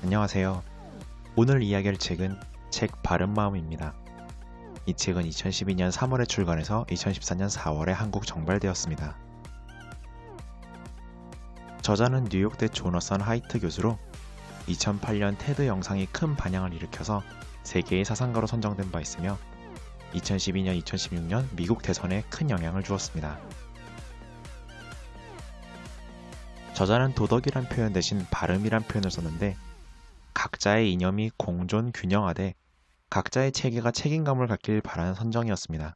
안녕하세요. 오늘 이야기할 책은 책 바른마음입니다. 이 책은 2012년 3월에 출간해서 2014년 4월에 한국 정발되었습니다. 저자는 뉴욕대 조너선 하이트 교수로 2008년 테드 영상이 큰 반향을 일으켜서 세계의 사상가로 선정된 바 있으며 2012년, 2016년 미국 대선에 큰 영향을 주었습니다. 저자는 도덕이란 표현 대신 바름이란 표현을 썼는데 각자의 이념이 공존 균형하되 각자의 체계가 책임감을 갖길 바라는 선정이었습니다.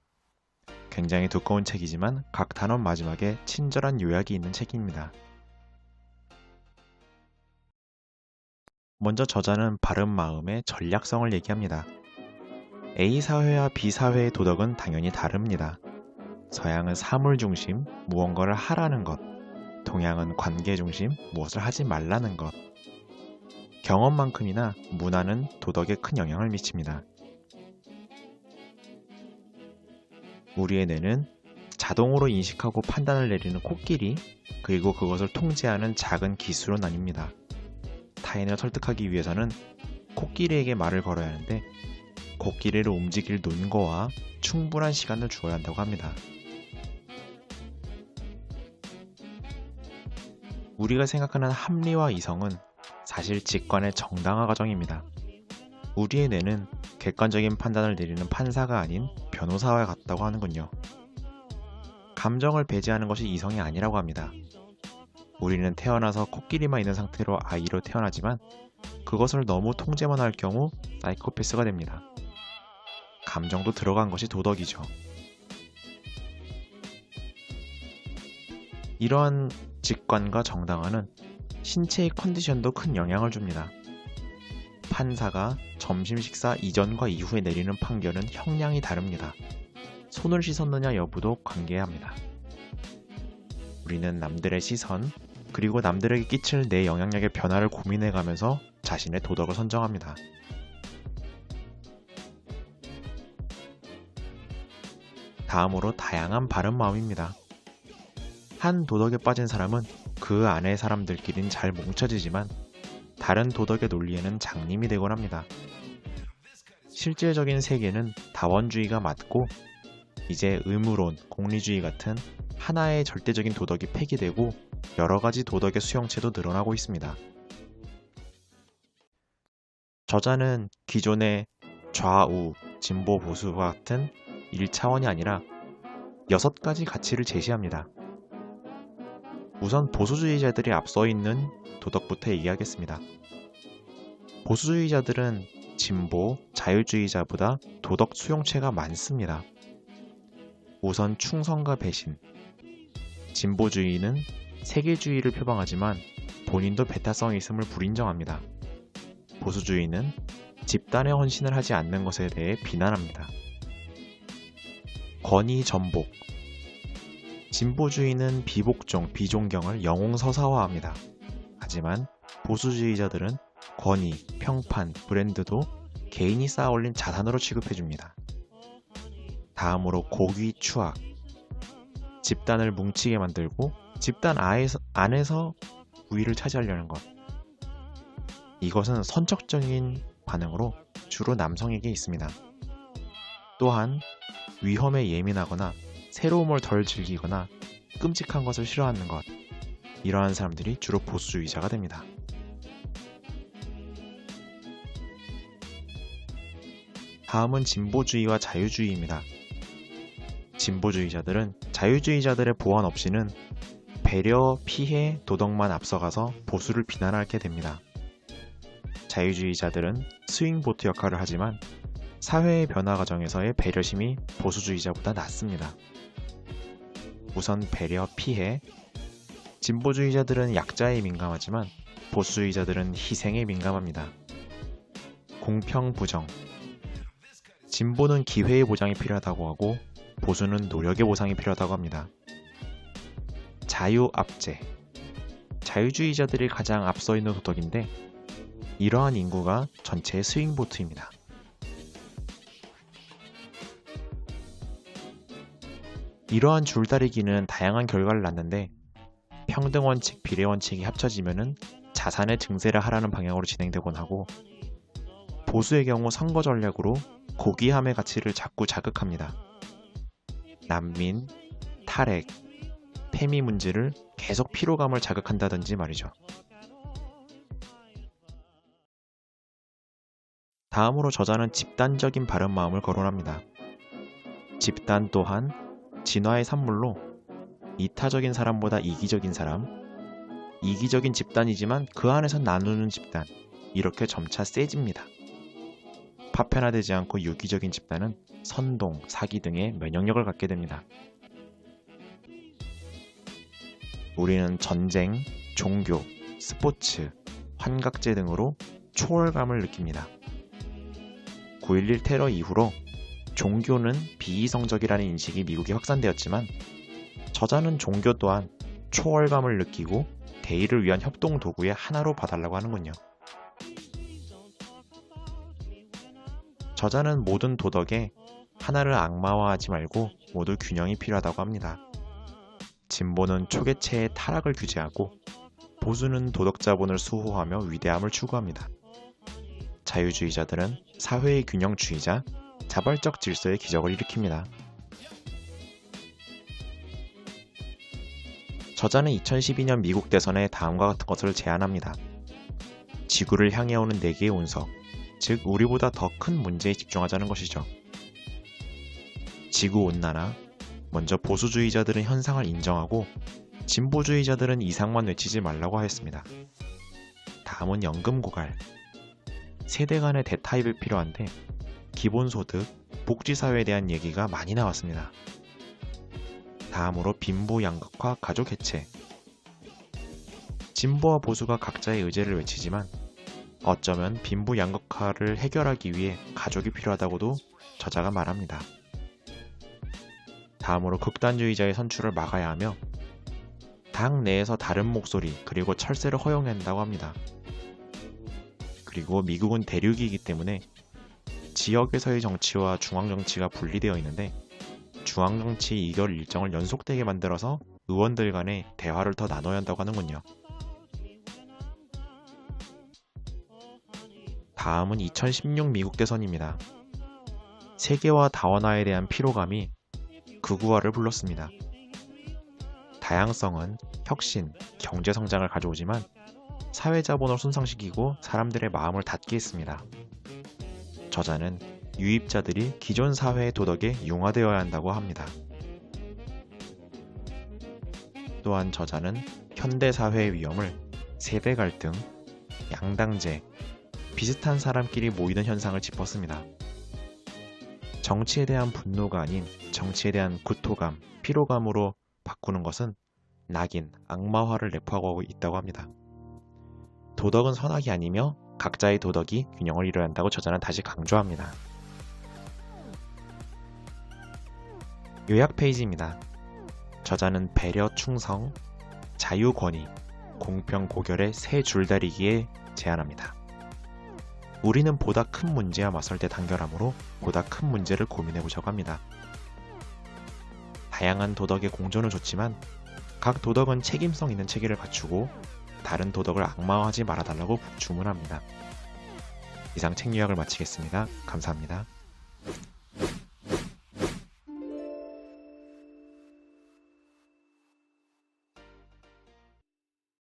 굉장히 두꺼운 책이지만 각 단원 마지막에 친절한 요약이 있는 책입니다. 먼저 저자는 바른 마음의 전략성을 얘기합니다. A사회와 B사회의 도덕은 당연히 다릅니다. 서양은 사물 중심, 무언가를 하라는 것, 동양은 관계 중심, 무엇을 하지 말라는 것. 경험만큼이나 문화는 도덕에 큰 영향을 미칩니다. 우리의 뇌는 자동으로 인식하고 판단을 내리는 코끼리, 그리고 그것을 통제하는 작은 기술은 아닙니다. 타인을 설득하기 위해서는 코끼리에게 말을 걸어야 하는데 코끼리를 움직일 논거와 충분한 시간을 주어야 한다고 합니다. 우리가 생각하는 합리와 이성은 사실 직관의 정당화 과정입니다. 우리의 뇌는 객관적인 판단을 내리는 판사가 아닌 변호사와 같다고 하는군요. 감정을 배제하는 것이 이성이 아니라고 합니다. 우리는 태어나서 코끼리만 있는 상태로 아이로 태어나지만 그것을 너무 통제만 할 경우 사이코패스가 됩니다. 감정도 들어간 것이 도덕이죠. 이러한 직관과 정당화는 신체의 컨디션도 큰 영향을 줍니다. 판사가 점심 식사 이전과 이후에 내리는 판결은 형량이 다릅니다. 손을 씻었느냐 여부도 관계합니다. 우리는 남들의 시선, 그리고 남들에게 끼칠 내 영향력의 변화를 고민해가면서 자신의 도덕을 선정합니다. 다음으로 다양한 바른 마음입니다. 한 도덕에 빠진 사람은 그 안의 사람들끼리는 잘 뭉쳐지지만 다른 도덕의 논리에는 장님이 되곤 합니다. 실질적인 세계는 다원주의가 맞고 이제 의무론, 공리주의 같은 하나의 절대적인 도덕이 폐기되고 여러 가지 도덕의 수용체도 늘어나고 있습니다. 저자는 기존의 좌우, 진보, 보수와 같은 1차원이 아니라 6가지 가치를 제시합니다. 우선 보수주의자들이 앞서 있는 도덕부터 얘기하겠습니다. 보수주의자들은 진보, 자유주의자보다 도덕 수용체가 많습니다. 우선 충성과 배신. 진보주의는 세계주의를 표방하지만 본인도 배타성이 있음을 불인정합니다. 보수주의는 집단의 헌신을 하지 않는 것에 대해 비난합니다. 권위 전복. 진보주의는 비복종, 비존경을 영웅서사화합니다. 하지만 보수주의자들은 권위, 평판, 브랜드도 개인이 쌓아올린 자산으로 취급해줍니다. 다음으로 고귀 추악. 집단을 뭉치게 만들고 집단 안에서 우위를 차지하려는 것. 이것은 선척적인 반응으로 주로 남성에게 있습니다. 또한 위험에 예민하거나 새로움을 덜 즐기거나 끔찍한 것을 싫어하는 것. 이러한 사람들이 주로 보수주의자가 됩니다. 다음은 진보주의와 자유주의입니다. 진보주의자들은 자유주의자들의 보완 없이는 배려, 피해, 도덕만 앞서가서 보수를 비난하게 됩니다. 자유주의자들은 스윙보트 역할을 하지만 사회의 변화 과정에서의 배려심이 보수주의자보다 낮습니다. 우선 배려, 피해. 진보주의자들은 약자에 민감하지만 보수주의자들은 희생에 민감합니다. 공평, 부정. 진보는 기회의 보장이 필요하다고 하고 보수는 노력의 보상이 필요하다고 합니다. 자유, 압제. 자유주의자들이 가장 앞서 있는 도덕인데 이러한 인구가 전체의 스윙보트입니다. 이러한 줄다리기는 다양한 결과를 낳는데 평등원칙, 비례원칙이 합쳐지면은 자산의 증세를 하라는 방향으로 진행되곤 하고, 보수의 경우 선거 전략으로 고귀함의 가치를 자꾸 자극합니다. 난민, 탈핵, 페미 문제를 계속 피로감을 자극한다든지 말이죠. 다음으로 저자는 집단적인 바른 마음을 거론합니다. 집단 또한 진화의 산물로 이타적인 사람보다 이기적인 사람, 이기적인 집단이지만 그 안에서 나누는 집단, 이렇게 점차 세집니다. 파편화되지 않고 유기적인 집단은 선동, 사기 등의 면역력을 갖게 됩니다. 우리는 전쟁, 종교, 스포츠, 환각제 등으로 초월감을 느낍니다. 9.11 테러 이후로 종교는 비이성적이라는 인식이 미국에 확산되었지만, 저자는 종교 또한 초월감을 느끼고 대의를 위한 협동 도구의 하나로 봐달라고 하는군요. 저자는 모든 도덕에 하나를 악마화하지 말고 모두 균형이 필요하다고 합니다. 진보는 초계체의 타락을 규제하고, 보수는 도덕 자본을 수호하며 위대함을 추구합니다. 자유주의자들은 사회의 균형주의자, 자발적 질서의 기적을 일으킵니다. 저자는 2012년 미국 대선에 다음과 같은 것을 제안합니다. 지구를 향해 오는 4개의 운석, 즉 우리보다 더 큰 문제에 집중하자는 것이죠. 지구온난화, 먼저 보수주의자들은 현상을 인정하고 진보주의자들은 이상만 외치지 말라고 하였습니다. 다음은 연금고갈. 세대 간의 대타협이 필요한데 기본소득, 복지사회에 대한 얘기가 많이 나왔습니다. 다음으로 빈부양극화, 가족해체. 진보와 보수가 각자의 의제를 외치지만 어쩌면 빈부양극화를 해결하기 위해 가족이 필요하다고도 저자가 말합니다. 다음으로 극단주의자의 선출을 막아야 하며 당 내에서 다른 목소리 그리고 철새를 허용한다고 합니다. 그리고 미국은 대륙이기 때문에 지역에서의 정치와 중앙정치가 분리되어 있는데, 중앙정치 이결 일정을 연속되게 만들어서 의원들 간의 대화를 더 나눠야 한다고 하는군요. 다음은 2016 미국 대선입니다. 세계화 다원화에 대한 피로감이 극우화를 불렀습니다. 다양성은 혁신, 경제성장을 가져오지만 사회자본을 손상시키고 사람들의 마음을 닫게 했습니다. 저자는 유입자들이 기존 사회의 도덕에 융화되어야 한다고 합니다. 또한 저자는 현대사회의 위험을 세대 갈등, 양당제, 비슷한 사람끼리 모이는 현상을 짚었습니다. 정치에 대한 분노가 아닌 정치에 대한 구토감, 피로감으로 바꾸는 것은 낙인, 악마화를 내포하고 있다고 합니다. 도덕은 선악이 아니며 각자의 도덕이 균형을 이뤄야 한다고 저자는 다시 강조합니다. 요약 페이지입니다. 저자는 배려, 충성, 자유, 권위, 공평, 고결의 세 줄다리기에 제안합니다. 우리는 보다 큰 문제와 맞설 때 단결함으로 보다 큰 문제를 고민해보자고 합니다. 다양한 도덕의 공존은 좋지만 각 도덕은 책임성 있는 체계를 갖추고 다른 도덕을 악마화하지 말아달라고 주문합니다. 이상 책 요약을 마치겠습니다. 감사합니다.